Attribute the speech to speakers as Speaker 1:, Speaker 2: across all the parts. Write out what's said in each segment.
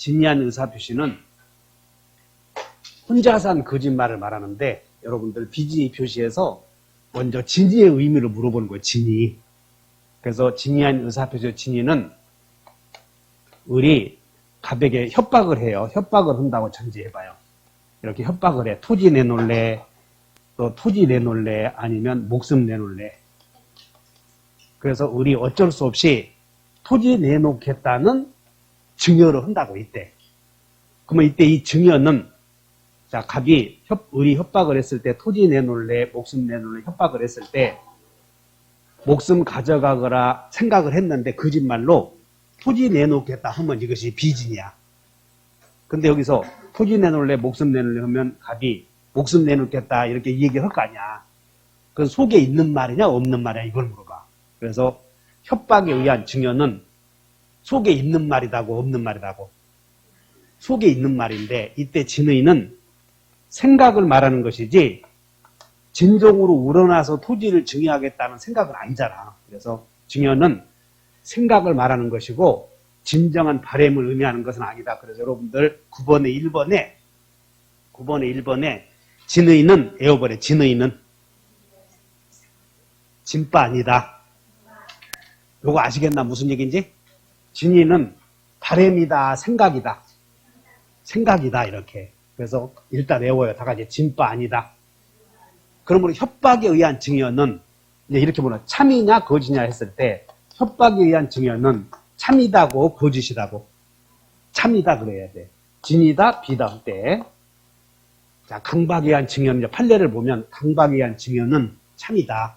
Speaker 1: 진리한 의사표시는 혼자서 한 거짓말을 말하는데 여러분들 비진리 표시에서 먼저 진리의 의미를 물어보는 거예요. 진리. 그래서 진리한 의사표시 진리는 우리 갑에게 협박을 해요. 협박을 한다고 전제해봐요. 이렇게 협박을 해. 토지 내놓을래, 또 토지 내놓을래, 아니면 목숨 내놓을래. 그래서 우리 어쩔 수 없이 토지 내놓겠다는 증여를 한다고 이때. 그러면 이때 이 증여는 자 갑이 우리 협박을 했을 때 토지 내놓을래, 목숨 내놓을래 협박을 했을 때 목숨 가져가거라 생각을 했는데 거짓말로 토지 내놓겠다 하면 이것이 비진이야. 근데 여기서 토지 내놓을래, 목숨 내놓을래 하면 갑이 목숨 내놓겠다 이렇게 얘기를 할 거 아니야. 그건 속에 있는 말이냐 없는 말이냐 이걸 물어봐. 그래서 협박에 의한 증여는 속에 있는 말이다고 없는 말이다고. 속에 있는 말인데 이때 진의는 생각을 말하는 것이지 진정으로 우러나서 토지를 증여하겠다는 생각은 아니잖아. 그래서 증여는 생각을 말하는 것이고 진정한 바람을 의미하는 것은 아니다. 그래서 여러분들 9번에 1번에 진의는 에어버려. 진의는 진바 아니다. 요거 아시겠나? 무슨 얘기인지? 진의는 바람이다, 생각이다. 생각이다 이렇게. 그래서 일단 외워요. 다 같이 진바 아니다. 그러므로 협박에 의한 증여는 이제 이렇게 보면 참이냐 거짓이냐 했을 때 협박에 의한 증여는 참이다고 거짓이다고. 참이다 그래야 돼. 진이다 비다 할 때. 자, 강박에 의한 증여는 이제 판례를 보면 강박에 의한 증여는 참이다.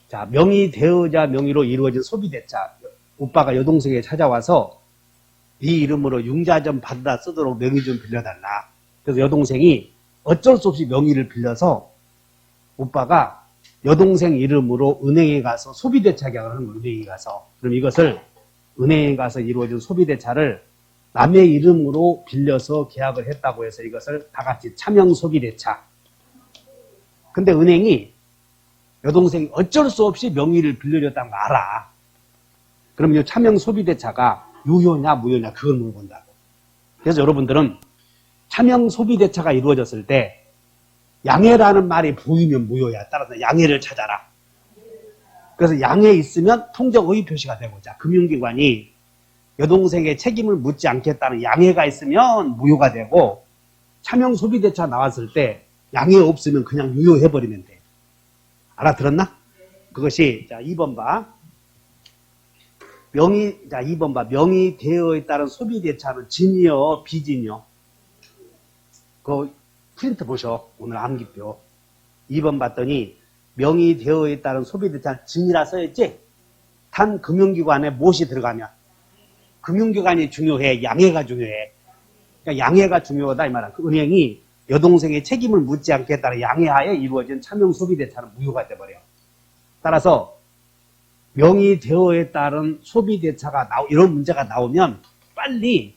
Speaker 1: 자, 명의 대여자 명의로 이루어진 소비대차. 오빠가 여동생에게 찾아와서 네 이름으로 융자 좀 받아 쓰도록 명의 좀 빌려달라. 그래서 여동생이 어쩔 수 없이 명의를 빌려서 오빠가 여동생 이름으로 은행에 가서 소비대차 계약을 하는 거예요. 은행에 가서. 그럼 이것을 은행에 가서 이루어진 소비대차를 남의 이름으로 빌려서 계약을 했다고 해서 이것을 다 같이 차명 소비대차. 근데 은행이 여동생이 어쩔 수 없이 명의를 빌려줬다는 거 알아. 그럼 이 차명 소비대차가 유효냐 무효냐 그걸 물어본다고. 그래서 여러분들은 차명 소비대차가 이루어졌을 때 양해라는 말이 보이면 무효야. 따라서 양해를 찾아라. 그래서 양해 있으면 통정 의의 표시가 되고, 자, 금융기관이 여동생의 책임을 묻지 않겠다는 양해가 있으면 무효가 되고, 차명 소비대차 나왔을 때 양해 없으면 그냥 유효해버리면 돼. 알아들었나? 그것이, 자, 2번 봐. 자, 2번 봐. 명의 대여에 따른 소비대차는 진이요, 비진이요? 그 프린트 보셔. 오늘 암기표. 2번 봤더니 명의 대여에 따른 소비대차는 진이라 써있지? 단 금융기관에 무엇이 들어가면 금융기관이 중요해. 양해가 중요해. 그러니까 양해가 중요하다 이 말이야. 그 은행이 여동생의 책임을 묻지 않겠다는 양해하에 이루어진 차명 소비대차는 무효가 돼버려. 따라서 명의 대여에 따른 소비대차가 이런 문제가 나오면 빨리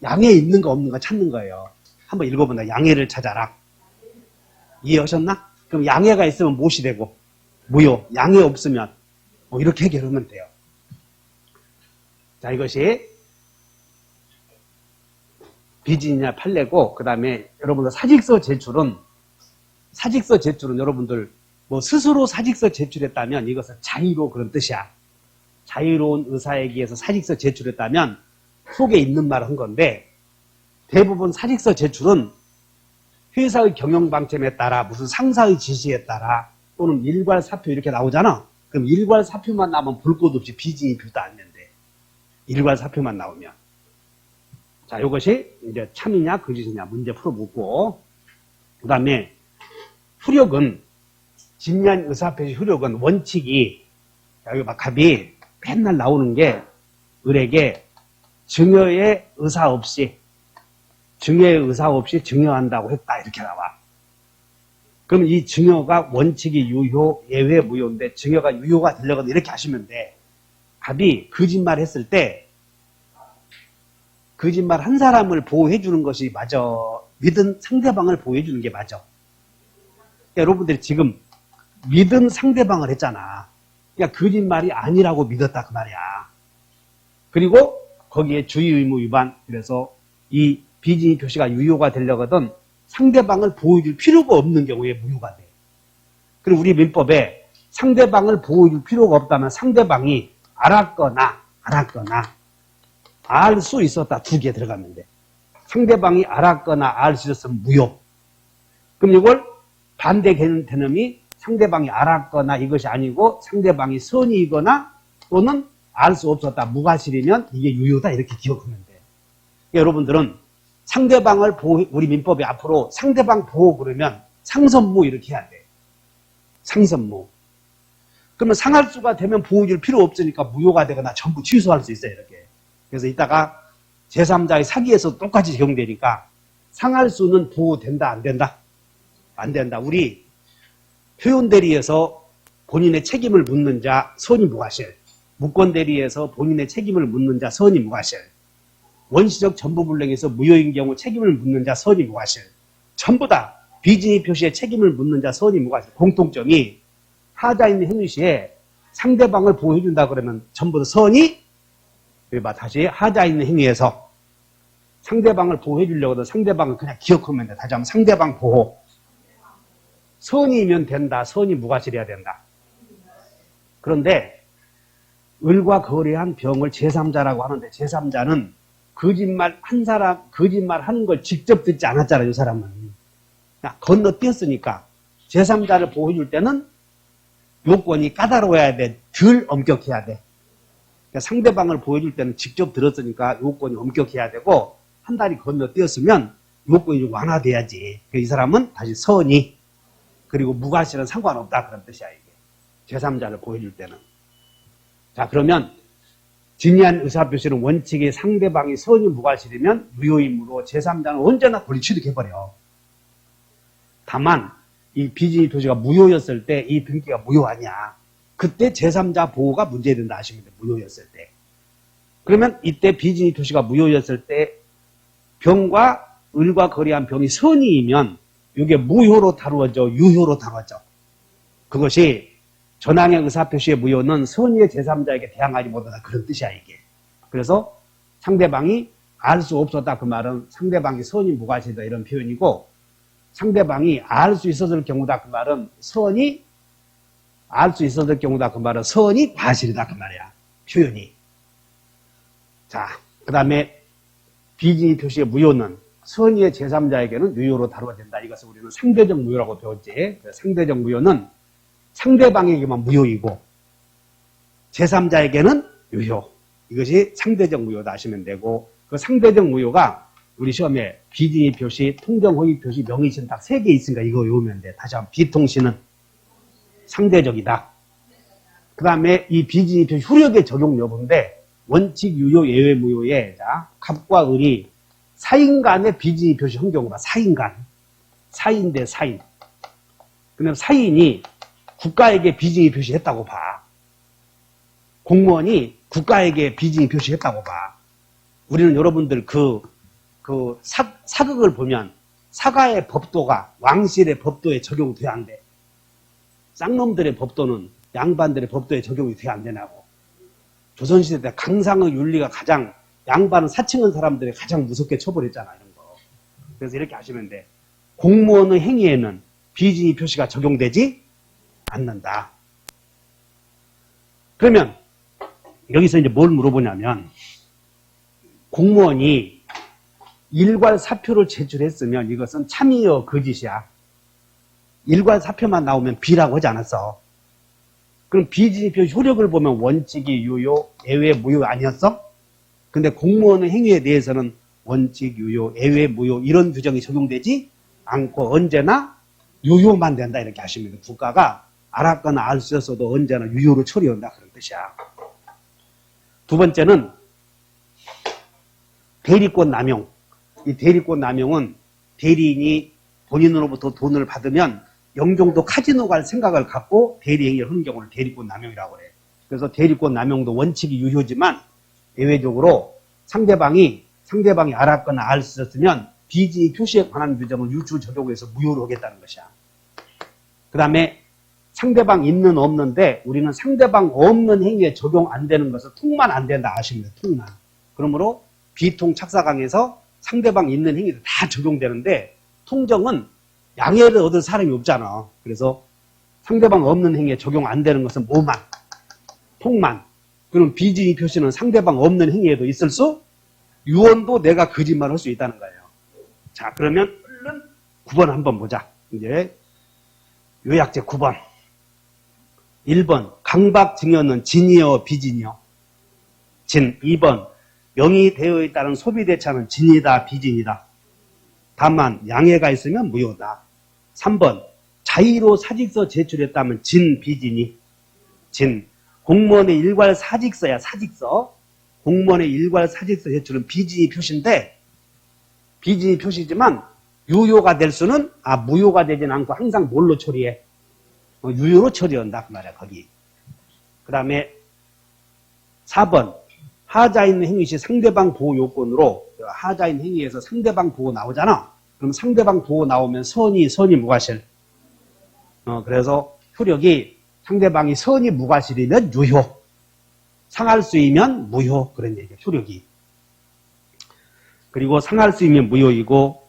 Speaker 1: 양해 있는가 없는가 찾는 거예요. 한번 읽어본다. 양해를 찾아라. 이해하셨나? 그럼 양해가 있으면 무엇이 되고 무효. 양해 없으면 이렇게 해결하면 돼요. 자, 이것이 비진이냐 판례고, 그 다음에 여러분들 사직서 제출은 여러분들 스스로 사직서 제출했다면 이것은 자의로 그런 뜻이야. 자유로운 의사에 의해서 사직서 제출했다면 속에 있는 말을 한 건데, 대부분 사직서 제출은 회사의 경영방침에 따라 무슨 상사의 지시에 따라 또는 일괄사표 이렇게 나오잖아. 그럼 일괄사표만 나오면 볼 것 없이 비진이 표도 안 된대. 일괄사표만 나오면. 자, 이것이 이제 참이냐 거짓이냐 문제 풀어보고, 그 다음에 효력은 진리한 의사표시 효력은 원칙이, 여기 막 갑이 맨날 나오는 게 을에게 증여의 의사 없이 증여한다고 했다 이렇게 나와. 그럼 이 증여가 원칙이 유효, 예외 무효인데 증여가 유효가 되려거든 이렇게 하시면 돼. 갑이 거짓말 했을 때 거짓말 한 사람을 보호해 주는 것이 맞아. 믿은 상대방을 보호해 주는 게 맞아. 그러니까 여러분들이 지금 믿은 상대방을 했잖아. 그러니까 거짓말이 아니라고 믿었다 그 말이야. 그리고 거기에 주의 의무 위반. 그래서 이 비진의 표시가 유효가 되려거든 상대방을 보호해줄 필요가 없는 경우에 무효가 돼. 그리고 우리 민법에 상대방을 보호해줄 필요가 없다면 상대방이 알았거나 알 수 있었다. 두 개 들어가면 돼. 상대방이 알았거나 알 수 있었으면 무효. 그럼 이걸 반대 개념이 상대방이 알았거나 이것이 아니고 상대방이 선의이거나 또는 알 수 없었다. 무과실이면 이게 유효다. 이렇게 기억하면 돼. 여러분들은 상대방을 보호, 우리 민법이 앞으로 상대방 보호 그러면 상선무 이렇게 해야 돼. 상선무. 그러면 상할수가 되면 보호해줄 필요 없으니까 무효가 되거나 전부 취소할 수 있어요. 이렇게. 그래서 이따가 제3자의 사기에서 똑같이 적용되니까 상할수는 보호된다 안 된다? 안 된다. 우리 표현대리에서 본인의 책임을 묻는 자 선의 무과실, 무권대리에서 본인의 책임을 묻는 자 선의 무과실, 원시적 전부불능에서 무효인 경우 책임을 묻는 자 선의 무과실, 전부 다 비진의 표시에 책임을 묻는 자 선의 무과실. 공통점이 하자 있는 행위 시에 상대방을 보호해준다 그러면 전부 다 선의, 다시 하자 있는 행위에서 상대방을 보호해주려고 상대방을 그냥 기억하면 돼. 다시 한번 상대방 보호. 선의이면 된다. 선의 무과실해야 된다. 그런데 을과 거래한 병을 제3자라고 하는데 제3자는 거짓말 하는 걸 직접 듣지 않았잖아요. 이 사람은. 건너뛰었으니까 제3자를 보호해줄 때는 요건이 까다로워야 돼. 덜 엄격해야 돼. 그러니까 상대방을 보호해줄 때는 직접 들었으니까 요건이 엄격해야 되고 한 달이 건너뛰었으면 요건이 좀 완화돼야지. 이 사람은 다시 선의 그리고 무과실은 상관없다. 그런 뜻이야 이게. 제3자를 보호해줄 때는. 자 그러면 진의한 의사표시는 원칙이 상대방이 선의 무과실이면 유효이므로 제3자는 언제나 권리 취득해버려. 다만 이 비진의 표시가 무효였을 때 이 등기가 무효 아니야. 그때 제3자 보호가 문제된다 하시면 돼. 무효였을 때. 그러면 이때 비진의 표시가 무효였을 때 병과 을과 거래한 병이 선의이면 이게 무효로 다루어져 유효로 다루어져. 그것이 전항의 의사표시의 무효는 선의의 제3자에게 대항하지 못한다. 그런 뜻이야 이게. 그래서 상대방이 알 수 없었다. 그 말은 상대방이 선의 무과실이다 이런 표현이고 상대방이 알 수 있었을 경우다. 그 말은 선의 알 수 있었을 경우다. 그 말은 선의 과실이다. 그 말이야. 표현이. 자, 그 다음에 비진의 표시의 무효는 선의의 제3자에게는 유효로 다루어진다. 이것을 우리는 상대적 무효라고 배웠지. 상대적 무효는 상대방에게만 무효이고 제3자에게는 유효. 이것이 상대적 무효다 하시면 되고 그 상대적 무효가 우리 시험에 비진의 표시, 통정허위 표시, 명의신 딱 3개 있으니까 이거 외우면 돼. 다시 한번 비통신은 상대적이다. 그 다음에 이 비진의 표시 후력의 적용 여부인데 원칙 유효 예외 무효에 자 갑과 을이 사인 간의 비진의 표시 한 경우가 사인 대 사인. 그럼 사인이 국가에게 비진의 표시했다고 봐. 공무원이 국가에게 비진의 표시했다고 봐. 우리는 여러분들 사극을 보면 사가의 법도가 왕실의 법도에 적용돼야 안 돼. 쌍놈들의 법도는 양반들의 법도에 적용이 돼야 안 되냐고. 조선시대 때 강상의 윤리가 가장 양반은 사칭한 사람들이 가장 무섭게 처벌했잖아. 이런 거. 그래서 이렇게 하시면 돼. 공무원의 행위에는 비진의 표시가 적용되지 않는다. 그러면 여기서 이제 뭘 물어보냐면 공무원이 일괄 사표를 제출했으면 이것은 참이여 거짓이야. 일괄 사표만 나오면 B라고 하지 않았어. 그럼 비진의 표시 효력을 보면 원칙이 유효, 예외, 무효 아니었어? 근데 공무원의 행위에 대해서는 원칙, 유효, 예외, 무효 이런 규정이 적용되지 않고 언제나 유효만 된다 이렇게 하시면 돼요. 국가가 알았거나 알 수 있어도 언제나 유효로 처리한다 그런 뜻이야. 두 번째는 대리권 남용. 이 대리권 남용은 대리인이 본인으로부터 돈을 받으면 영종도 카지노 갈 생각을 갖고 대리행위를 하는 경우를 대리권 남용이라고 그래. 그래서 대리권 남용도 원칙이 유효지만 예외적으로 상대방이 알았거나 알 수 있었으면 비진의 표시에 관한 규정을 유추 적용해서 무효로 하겠다는 것이야. 그 다음에 상대방 있는 없는데 우리는 상대방 없는 행위에 적용 안 되는 것은 통만 안 된다 아시면 돼요. 통만. 그러므로 비통 착사강에서 상대방 있는 행위도 다 적용되는데 통정은 양해를 얻을 사람이 없잖아. 그래서 상대방 없는 행위에 적용 안 되는 것은 뭐만? 통만. 그럼 비진의 표시는 상대방 없는 행위에도 있을 수? 유언도 내가 거짓말 할 수 있다는 거예요. 자, 그러면 얼른 9번 한번 보자. 이제 요약제 9번. 1번 강박 증여는 진이요 비진이요? 진. 2번 명의 되어 있다는 소비 대차는 진이다 비진이다? 다만 양해가 있으면 무효다. 3번 자의로 사직서 제출했다면 진 비진이? 진. 공무원의 일괄 사직서야 사직서. 공무원의 일괄 사직서 제출은 비진의 표시인데 비진의 표시지만 유효가 될 수는 무효가 되진 않고 항상 뭘로 처리해? 유효로 처리한다 그 말이야 거기. 그 다음에 4번 하자 있는 행위 시 상대방 보호 요건으로 하자 있는 행위에서 상대방 보호 나오잖아. 그럼 상대방 보호 나오면 선이 무과실. 그래서 효력이 상대방이 선이 무과실이면 유효, 상할 수이면 무효 그런 얘기야 효력이. 그리고 상할 수이면 무효이고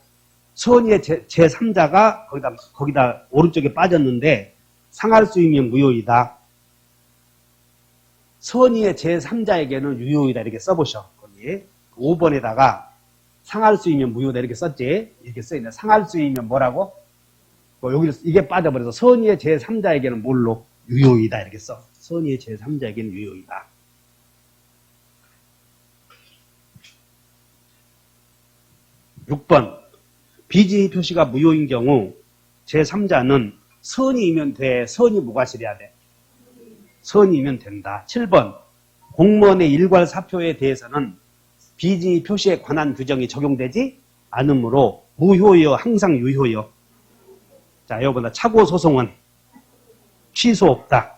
Speaker 1: 선의의 제3자가 거기다 오른쪽에 빠졌는데 상할 수이면 무효이다. 선의의 제3자에게는 유효이다 이렇게 써보셔. 거기 5번에다가 상할 수이면 무효다 이렇게 썼지. 이렇게 써있네. 상할 수이면 뭐라고? 여기 이게 빠져버려서 선의의 제3자에게는 뭘로? 유효이다 이렇게 써. 선의의 제3자에게는 유효이다. (6번) 비진의 표시가 무효인 경우 제3자는 선의이면 돼? 선이 무과실해야 돼? 선의이면 된다. 7번 공무원의 일괄 사표에 대해서는 비진의 표시에 관한 규정이 적용되지 않으므로 무효여 항상 유효여. 자, 여기보다 차고 소송은 취소 없다.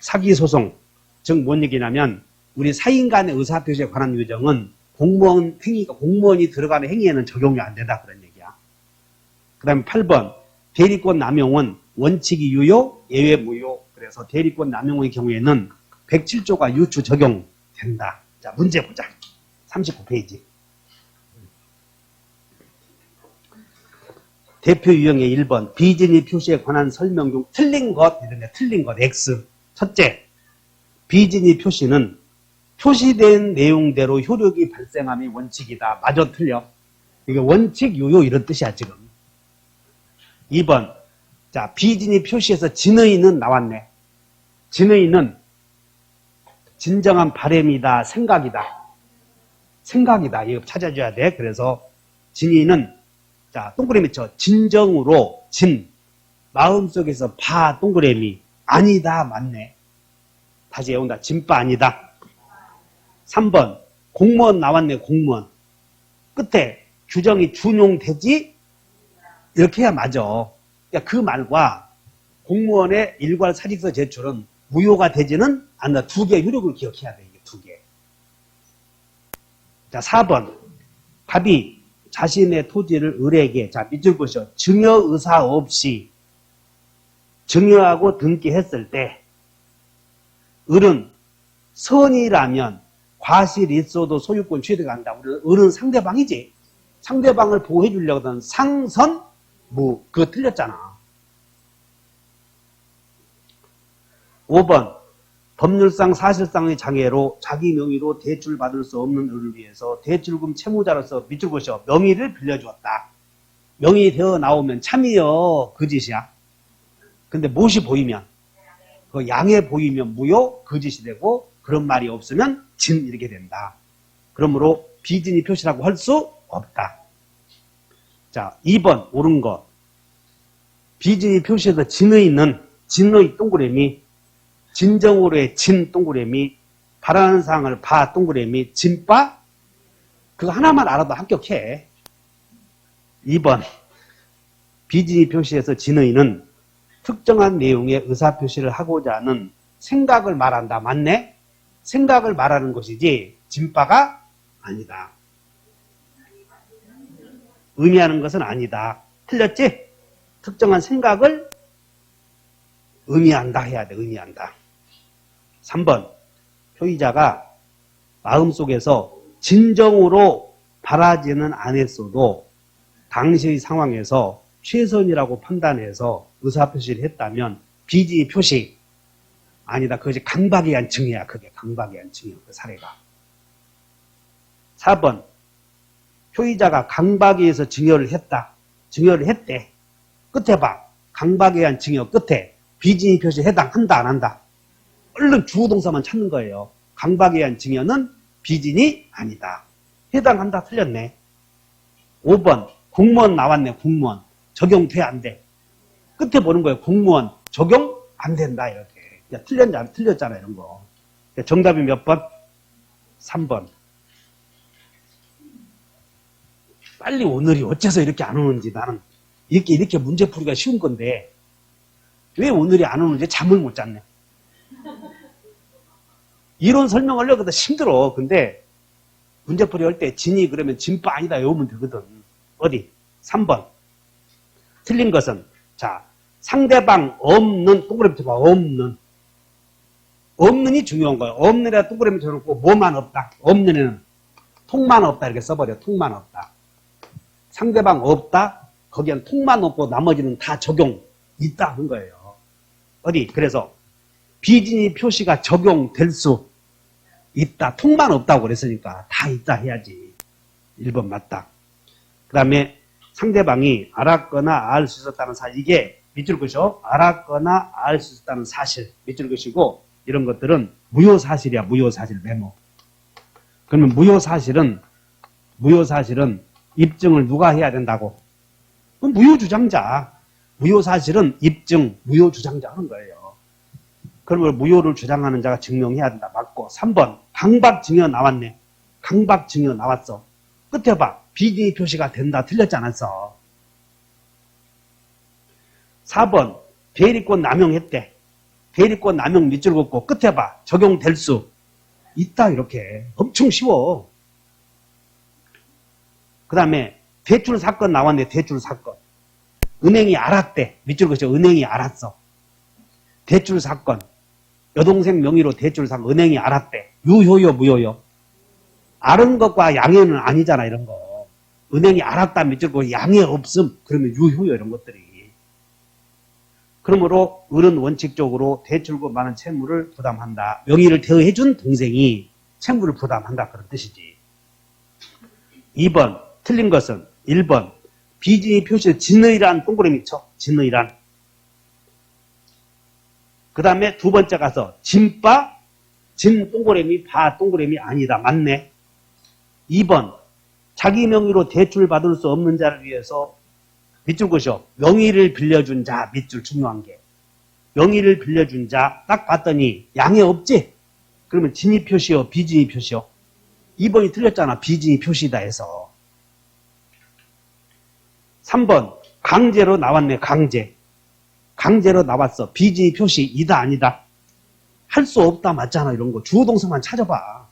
Speaker 1: 사기 소송 즉 뭔 얘기냐면 우리 사인 간의 의사표시에 관한 규정은 공무원 행위가 공무원이 들어가는 행위에는 적용이 안 된다 그런 얘기야. 그 다음에 8번 대리권 남용은 원칙이 유효, 예외 무효. 그래서 대리권 남용의 경우에는 107조가 유추 적용된다. 자, 문제 보자. 39페이지. 대표 유형의 1번 비진의 표시에 관한 설명 중 틀린 것 이런데 틀린 것 X. 첫째, 비진의 표시는 표시된 내용대로 효력이 발생함이 원칙이다. 마저 틀려. 이게 원칙 유효 이런 뜻이야 지금. 2번 자 비진의 표시에서 진의는 나왔네. 진의는 진정한 바램이다 생각이다. 생각이다. 이거 찾아줘야 돼. 그래서 진의는 자 동그라미 쳐. 진정으로 진 마음속에서 바 동그라미 아니다 맞네. 다시 외운다. 진바 아니다. 3번 공무원 나왔네. 공무원 끝에 규정이 준용되지 이렇게 해야 맞아. 그러니까 그 말과 공무원의 일괄 사직서 제출은 무효가 되지는 않는다. 두 개의 효력을 기억해야 돼. 이게 두 개. 자 4번 갑이 자신의 토지를 을에게 자 밑줄 보시오. 증여 의사 없이 증여하고 등기했을 때 을은 선이라면 과실이 있어도 소유권 취득 한다. 우리는 을은 상대방이지. 상대방을 보호해 주려고 하던 상선 무 그거 틀렸잖아. 5번 법률상 사실상의 장애로 자기 명의로 대출받을 수 없는 을을 위해서 대출금 채무자로서 밑줄 보시오. 명의를 빌려주었다. 명의 되어 나오면 참이여 거짓이야. 근데 무엇이 보이면 그 양해 보이면 무효 거짓이 되고 그런 말이 없으면 진 이렇게 된다. 그러므로 비진의 표시라고 할 수 없다. 자 2번 옳은 거. 비진의 표시에서 진의는 진의 동그라미 진정으로의 진 동그라미 바라는 사항을 바 동그라미 진바 그거 하나만 알아도 합격해. 2번 비진의 표시에서 진의는 특정한 내용의 의사표시를 하고자 하는 생각을 말한다. 맞네? 생각을 말하는 것이지 진바가 아니다. 의미하는 것은 아니다. 틀렸지? 특정한 생각을 의미한다 해야 돼. 의미한다. 3번 표의자가 마음속에서 진정으로 바라지는 않았어도 당시의 상황에서 최선이라고 판단해서 의사표시를 했다면 비지 표시 아니다. 그것이 강박에 의한 증여야. 그게 강박에 의한 증여. 그 사례가. 4번 효의자가 강박에 의해서 증여를 했다. 증여를 했대. 끝에 봐. 강박에 의한 증여 끝에 비진이 표시 해당한다 안 한다. 얼른 주어동사만 찾는 거예요. 강박에 의한 증여는 비진이 아니다. 해당한다 틀렸네. 5번 공무원 나왔네. 공무원 적용돼 안 돼. 끝에 보는 거예요. 공무원 적용 안 된다 이렇게. 야, 틀렸잖아 이런 거. 정답이 몇 번? 3번. 빨리 오늘이 어째서 이렇게 안 오는지 나는 이렇게 문제풀이가 쉬운 건데 왜 오늘이 안 오는지 잠을 못 잤네. 이론 설명하려고 해도 힘들어. 근데 문제풀이 할 때 진이 그러면 진빠 아니다 외우면 되거든. 어디? 3번. 틀린 것은 자 상대방 없는 동그라미 쳐봐. 없는이 중요한 거예요. 없는에다 동그라미 쳐놓고 뭐만 없다. 없는에는 통만 없다 이렇게 써버려. 통만 없다. 상대방 없다. 거기엔 통만 없고 나머지는 다 적용 있다 하는 거예요. 어디? 그래서 비진이 표시가 적용될 수 있다. 통만 없다고 그랬으니까 다 있다 해야지. 1번 맞다. 그 다음에 상대방이 알았거나 알 수 있었다는 사실. 이게 밑줄 그죠? 알았거나 알 수 있었다는 사실. 밑줄 그시고 이런 것들은 무효사실이야. 무효사실 메모. 그러면 무효사실은 입증을 누가 해야 된다고? 무효주장자. 무효사실은 입증, 무효주장자 하는 거예요. 그러면 무효를 주장하는 자가 증명해야 된다. 맞고. 3번 강박증여 나왔네. 강박증여 나왔어. 끝에 봐. 비진이 표시가 된다. 틀렸지 않았어. 4번 대리권 남용했대. 대리권 남용 밑줄 긋고 끝에 봐. 적용될 수 있다. 이렇게. 엄청 쉬워. 그 다음에 대출 사건 나왔네. 대출 사건. 은행이 알았대. 밑줄 그죠? 은행이 알았어. 대출 사건. 여동생 명의로 대출 사건. 은행이 알았대. 유효요 무효요? 알은 것과 양해는 아니잖아. 이런 거. 은행이 알았다. 밑줄 그고 양해 없음. 그러면 유효요. 이런 것들이. 그러므로 을은 원칙적으로 대출금 많은 채무를 부담한다. 명의를 대여해준 동생이 채무를 부담한다. 그런 뜻이지. 2번 틀린 것은 1번 비진이 표시 진의란 동그라미 쳐. 진의란. 그 다음에 두 번째 가서 진바 진 동그라미 바 동그라미 아니다. 맞네. 2번 자기 명의로 대출 받을 수 없는 자를 위해서 밑줄 그셔. 명의를 빌려준 자. 밑줄 중요한 게. 명의를 빌려준 자 딱 봤더니 양해 없지? 그러면 진의 표시요 비진의 표시요? 2번이 틀렸잖아. 비진의 표시다 해서. 3번 강제로 나왔네. 강제로 나왔어. 비진의 표시 이다 아니다? 할 수 없다 맞잖아. 이런 거 주어동사만 찾아봐.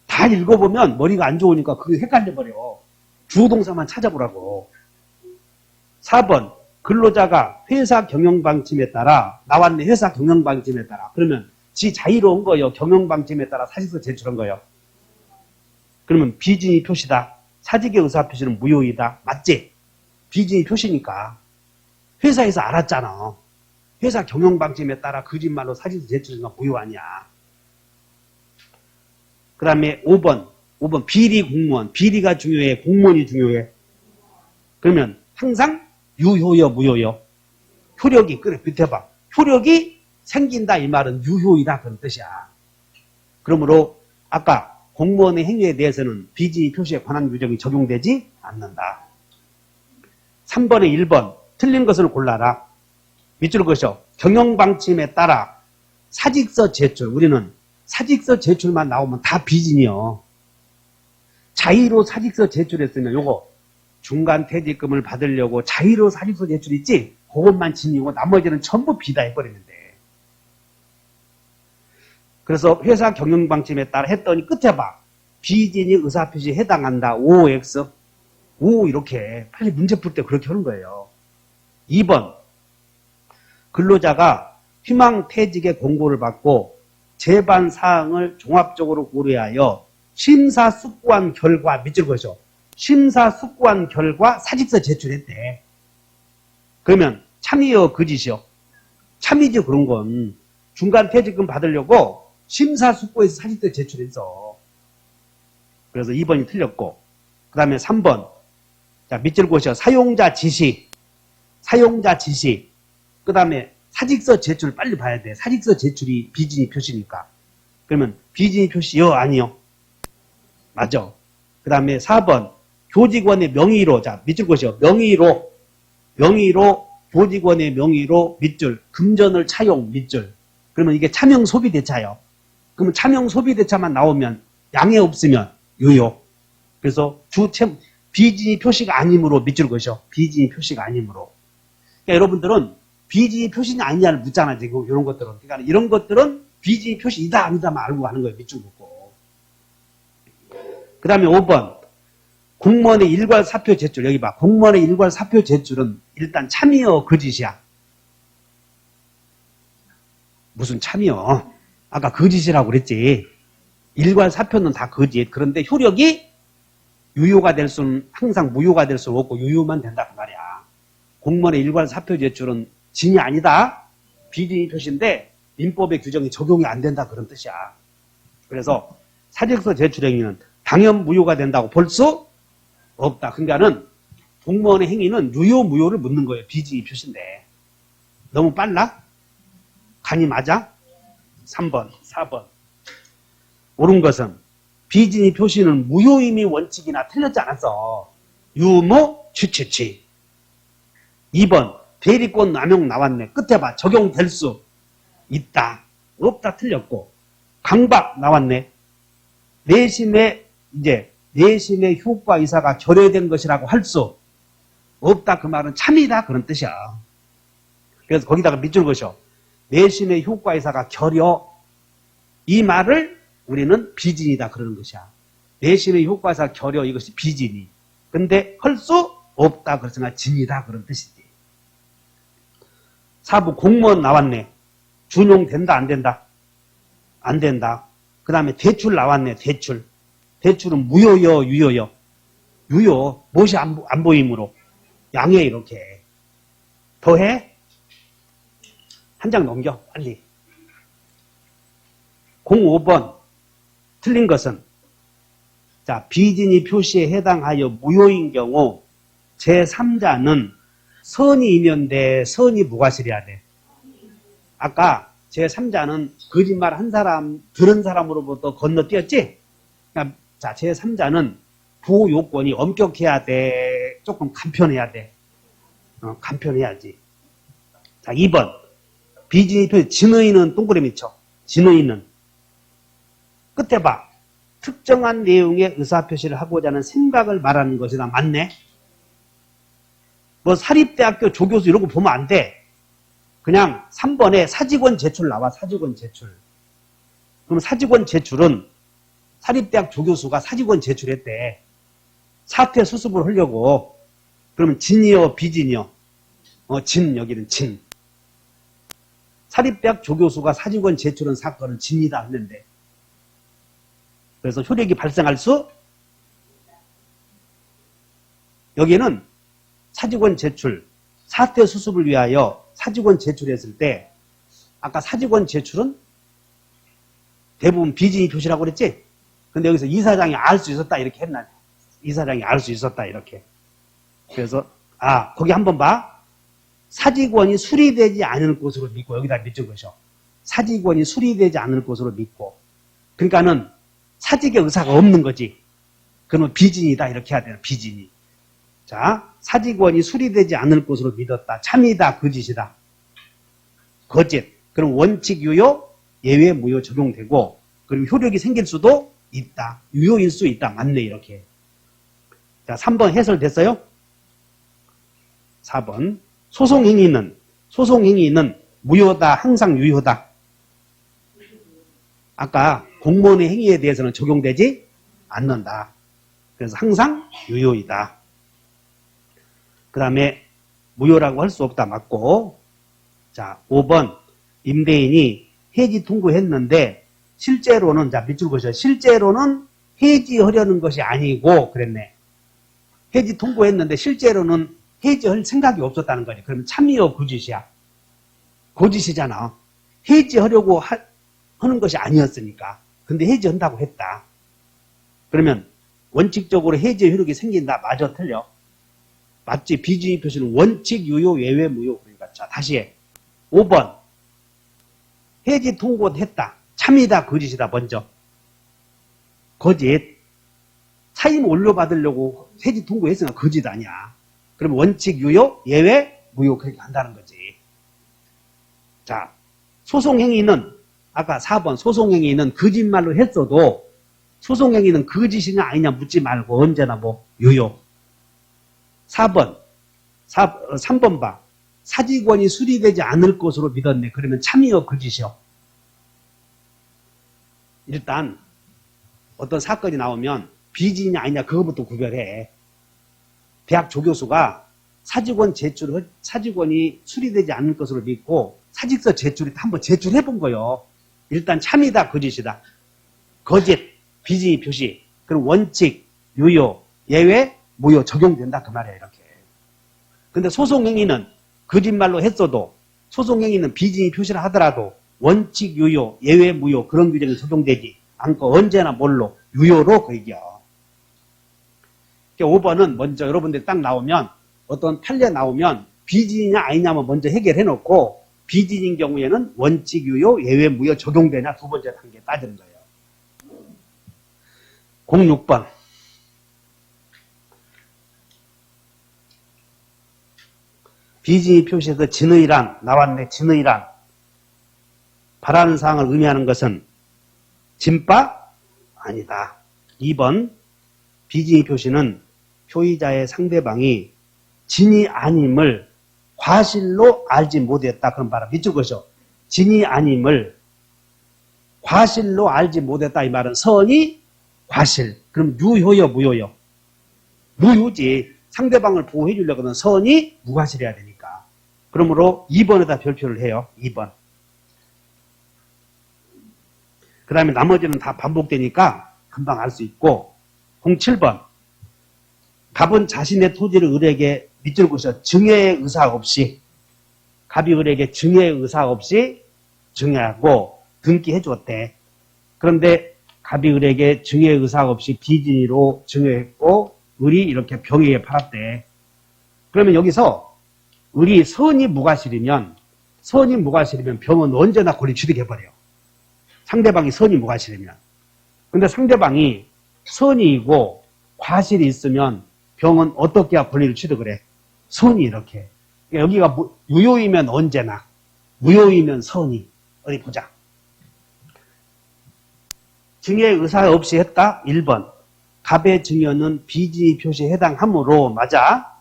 Speaker 1: 다 읽어보면 머리가 안 좋으니까 그게 헷갈려버려. 주어동사만 찾아보라고. 4번 근로자가 회사 경영방침에 따라 나왔네. 회사 경영방침에 따라. 그러면 지 자유로운 거예요. 경영방침에 따라 사직서 제출한 거예요. 그러면 비진의 표시다. 사직의 의사표시는 무효이다. 맞지? 비진의 표시니까. 회사에서 알았잖아. 회사 경영방침에 따라 거짓말로 사직서 제출한 건 무효 아니야. 그 다음에 5번 비리 공무원. 비리가 중요해. 공무원이 중요해. 그러면 항상 유효요 무효요? 효력이 그래 밑에 봐. 효력이 생긴다 이 말은 유효이다 그런 뜻이야. 그러므로 아까 공무원의 행위에 대해서는 비진의 표시에 관한 규정이 적용되지 않는다. 3번에 1번 틀린 것을 골라라. 밑줄 그으셔. 경영방침에 따라 사직서 제출. 우리는 사직서 제출만 나오면 다 비진이요. 자의로 사직서 제출했으면 요거 중간 퇴직금을 받으려고 자의로 사직서 제출 있지? 그것만 진이고 나머지는 전부 비다 해버리는데. 그래서 회사 경영방침에 따라 했더니 끝에 봐. 비진이 의사표시에 해당한다. OX. O 이렇게. 빨리 문제 풀 때 그렇게 하는 거예요. 2번. 근로자가 희망퇴직의 공고를 받고 재반 사항을 종합적으로 고려하여 심사숙고한 결과, 밑줄 그으셔. 심사숙고한 결과 사직서 제출했대. 그러면 참이요, 거짓이요? 참이죠, 그런 건. 중간 퇴직금 받으려고 심사숙고해서 사직서 제출했어. 그래서 2번이 틀렸고, 그 다음에 3번. 자, 밑줄 그으셔. 사용자 지시. 사용자 지시. 그 다음에 사직서 제출 빨리 봐야 돼. 사직서 제출이 비진이 표시니까. 그러면 비진이 표시요? 아니요? 맞아. 그 다음에 4번. 교직원의 명의로. 자, 밑줄 그으셔. 명의로, 교직원의 명의로 밑줄. 금전을 차용 밑줄. 그러면 이게 차명 소비대차요. 그러면 차명 소비대차만 나오면 양해 없으면 유효. 그래서 비진이 표시가 아니므로 밑줄 그으셔. 비진이 표시가 아니므로. 그러니까 여러분들은 비진이 표시냐 아니냐를 묻잖아, 지금 이런 것들은. 그러니까 이런 것들은 비진이 표시이다 아니다만 알고 가는 거예요. 밑줄 긋고. 그 다음에 5번. 공무원의 일괄 사표 제출. 여기 봐. 공무원의 일괄 사표 제출은 일단 참이요, 거짓이야? 무슨 참이요? 아까 거짓이라고 그랬지. 일괄 사표는 다 거짓. 그런데 효력이 유효가 될 수는 항상 무효가 될 수는 없고 유효만 된다 그 말이야. 공무원의 일괄 사표 제출은 진이 아니다. 비진이 표시인데 민법의 규정이 적용이 안 된다 그런 뜻이야. 그래서 사직서 제출 행위는 당연 무효가 된다고 볼 수 없다. 그러니까는 공무원의 행위는 유효 무효를 묻는 거예요. 비진이 표시인데. 너무 빨라? 간이 맞아? 3번, 4번. 옳은 것은 비진이 표시는 무효임이 원칙이나 틀렸지 않았어. 유무, 취취취. 2번. 대리권 남용 나왔네. 끝에 봐. 적용될 수 있다. 없다 틀렸고. 강박 나왔네. 내심의 효과 이사가 결여된 것이라고 할 수 없다. 그 말은 참이다. 그런 뜻이야. 그래서 거기다가 밑줄 그으셔. 내심의 효과 이사가 결여. 이 말을 우리는 비진이다. 그러는 것이야. 내심의 효과 이사 결여. 이것이 비진이. 근데 할 수 없다. 그래서 진이다. 그런 뜻이지. 4부 공무원 나왔네. 준용된다 안 된다? 안 된다. 그 다음에 대출 나왔네. 대출. 대출은 무효요 유효요? 유효. 무엇이 안 보이므로? 양해 이렇게. 더해? 한 장 넘겨 빨리. 05번 틀린 것은 자 비진이 표시에 해당하여 무효인 경우 제3자는 선이 임연돼. 선이 무과실해야 돼. 아까 제3자는 거짓말 한 사람, 들은 사람으로부터 건너뛰었지? 그러니까 자, 제3자는 부호 요건이 엄격해야 돼. 조금 간편해야 돼. 간편해야지. 자, 2번. 비진이 표시, 진의는 동그라미 쳐. 진의는. 끝에 봐. 특정한 내용의 의사표시를 하고자 하는 생각을 말하는 것이다. 맞네? 뭐 사립대학교 조교수 이런 거 보면 안 돼. 그냥 3번에 사직원 제출 나와. 사직원 제출. 그럼 사직원 제출은 사립대학 조교수가 사직원 제출했대. 사퇴 수습을 하려고. 그러면 진이요 비진이요? 진. 여기는 진. 사립대학 조교수가 사직원 제출한 사건은 진이다 했는데. 그래서 효력이 발생할 수 여기는 사직원 제출, 사퇴 수습을 위하여 사직원 제출했을 때 아까 사직원 제출은 대부분 비진이 표시라고 그랬지? 근데 여기서 이사장이 알 수 있었다 이렇게 했나? 이사장이 알 수 있었다 이렇게. 그래서 거기 한번 봐. 사직원이 수리되지 않을 것으로 믿고 여기다 밑줄 그으셔. 사직원이 수리되지 않을 것으로 믿고. 그러니까는 사직의 의사가 없는 거지. 그러면 비진이다 이렇게 해야 돼요. 비진이. 자, 사직원이 수리되지 않을 것으로 믿었다. 참이다, 거짓이다. 거짓. 그럼 원칙 유효, 예외 무효 적용되고, 그리고 효력이 생길 수도 있다. 유효일 수 있다. 맞네, 이렇게. 자, 3번 해설됐어요? 4번. 소송행위는 무효다, 항상 유효다. 아까 공무원의 행위에 대해서는 적용되지 않는다. 그래서 항상 유효이다. 그 다음에 무효라고 할 수 없다. 맞고. 자, 5번. 임대인이 해지 통고했는데 실제로는 자 밑줄 그으셔. 실제로는 해지하려는 것이 아니고 그랬네. 해지 통보했는데 실제로는 해지할 생각이 없었다는 거지. 그러면 참이요 거짓이야. 거짓이잖아. 해지하려고 하는 것이 아니었으니까. 근데 해지한다고 했다. 그러면 원칙적으로 해지의 효력이 생긴다. 맞아 틀려? 맞지? 비진의 표시는 원칙 유효 예외 무효. 그러니까 자 다시 해. 5번 해지 통보했다. 참이다 거짓이다. 먼저 거짓. 차임 올려받으려고 해지 통보했으니까 거짓 아니야. 그러면 원칙 유효 예외 무효 그렇게 한다는 거지. 자 소송행위는 아까 4번 소송행위는 거짓말로 했어도 소송행위는 거짓이냐 아니냐 묻지 말고 언제나 뭐 유효. 3번 봐. 사직원이 수리되지 않을 것으로 믿었네. 그러면 참이요 거짓이요. 일단 어떤 사건이 나오면 비진이냐 아니냐 그거부터 구별해. 대학 조교수가 사직원이 수리되지 않을 것으로 믿고 사직서 제출이 한번 제출해 본 거예요. 일단 참이다 거짓이다. 거짓 비진의 표시. 그럼 원칙 유효 예외 무효 적용된다 그 말이에요. 이렇게. 근데 소송행위는 거짓말로 했어도 소송행위는 비진의 표시를 하더라도 원칙 유효 예외 무효 그런 규정이 적용되지 않고 언제나 뭘로 유효로 그 얘기야. 5번은 먼저 여러분들이 딱 나오면 어떤 판례 나오면 비진이냐 아니냐만 먼저 해결해 놓고 비진인 경우에는 원칙 유효 예외 무효 적용되냐 두 번째 단계 따지는 거예요. 06번 비진의 표시에서 진의란 나왔네. 진의란 바라는 사항을 의미하는 것은 진바 아니다. 2번 비진의 표시는 표의자의 상대방이 진이 아님을 과실로 알지 못했다. 그럼 봐라. 밑줄 그으셔. 진이 아님을 과실로 알지 못했다. 이 말은 선이 과실. 그럼 유효요 무효요? 무효지. 상대방을 보호해 주려고 하면 선이 무과실해야 되니까. 그러므로 2번에다 별표를 해요. 2번. 그 다음에 나머지는 다 반복되니까 금방 알 수 있고 07번 갑은 자신의 토지를 을에게 밑줄 그으셔. 증여의 의사 없이 갑이 을에게 증여의 의사 없이 증여하고 등기해 줬대. 그런데 갑이 을에게 증여의 의사 없이 비진의로 증여했고 을이 이렇게 병에게 팔았대. 그러면 여기서 을이 선이 무과실이면 병은 언제나 권리 취득해버려. 상대방이 선이 무과실이면. 근데 상대방이 선이이고 과실이 있으면 병은 어떻게 해야 권리를 취득을 해? 선이 이렇게. 여기가 유효이면 언제나, 무효이면 선이. 어디 보자. 증여의 의사 없이 했다? 1번. 갑의 증여는 비진의 표시에 해당하므로 맞아.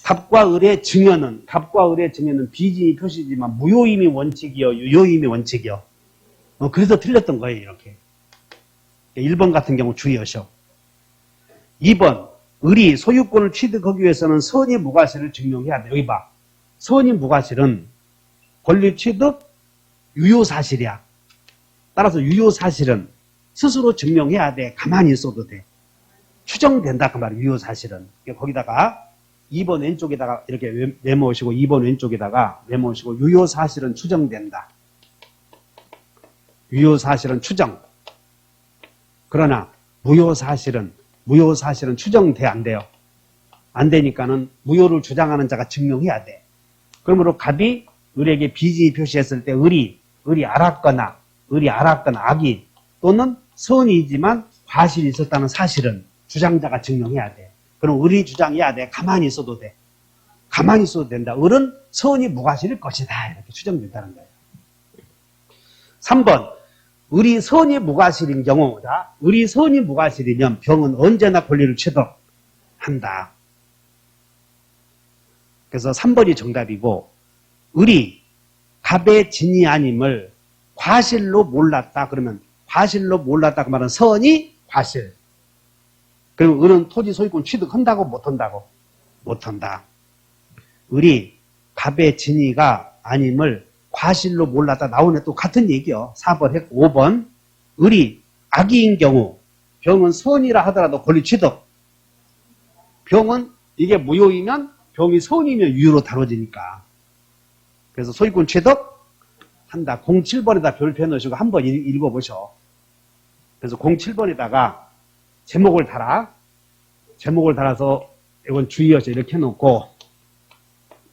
Speaker 1: 갑과 을의 증여는 비진의 표시지만 무효임이 원칙이요, 유효임이 원칙이요. 그래서 틀렸던 거예요, 이렇게. 1번 같은 경우 주의하셔. 2번, 을이 소유권을 취득하기 위해서는 선의 무과실을 증명해야 돼. 여기 봐. 선의 무과실은 권리 취득 유효사실이야. 따라서 유효사실은 스스로 증명해야 돼. 가만히 있어도 돼. 추정된다. 그 말이야. 유효사실은. 거기다가 2번 왼쪽에다가 이렇게 메모하시고 2번 왼쪽에다가 메모하시고 유효사실은 추정된다. 유효사실은 추정. 그러나 무효사실은 추정돼 안 돼요. 안 되니까는 무효를 주장하는 자가 증명해야 돼. 그러므로 갑이 을에게 비진의 표시했을 때 을이 알았거나 악이 또는 선이지만 과실이 있었다는 사실은 주장자가 증명해야 돼. 그럼 을이 주장해야 돼. 가만히 있어도 돼. 가만히 있어도 된다. 을은 선이 무과실일 것이다. 이렇게 추정된다는 거예요. 3번. 을이 선이 무과실인 경우, 을이 선이 무과실이면 병은 언제나 권리를 취득한다. 그래서 3번이 정답이고, 을이 갑의 진이 아님을 과실로 몰랐다. 그러면 과실로 몰랐다. 그 말은 선이 과실. 그럼 을은 토지 소유권 취득한다고 못한다고? 못한다. 을이 갑의 진이가 아님을 과실로 몰랐다. 나오네. 또 같은 얘기요. 4번 했고 5번. 을이 악의인 경우 병은 선이라 하더라도 권리 취득. 병은 이게 무효이면 병이 선이면 유효로 다뤄지니까. 그래서 소유권 취득 한다. 07번에다 별표 넣으시고 한번 읽어보셔. 그래서 07번에다가 제목을 달아. 제목을 달아서 이건 주의어서 이렇게 해놓고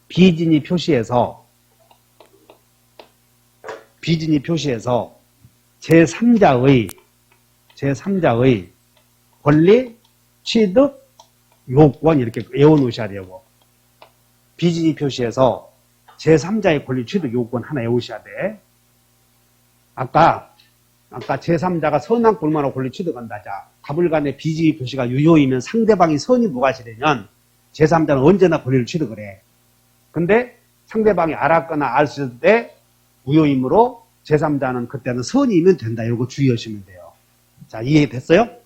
Speaker 1: 비진이 표시해서 제3자의 권리 취득 요건 이렇게 외워놓으셔야 되고 비진이 표시해서 제3자의 권리 취득 요건 하나 외우셔야 돼. 아까 제3자가 선악 불만으로 권리 취득한다. 자, 가불간의 비진이 표시가 유효이면 상대방이 선이 무과시되면 제3자는 언제나 권리를 취득을 해. 근데 상대방이 알았거나 알았을 때 무효이므로 제3자는 그때는 선이면 된다. 이거 주의하시면 돼요. 자, 이해됐어요?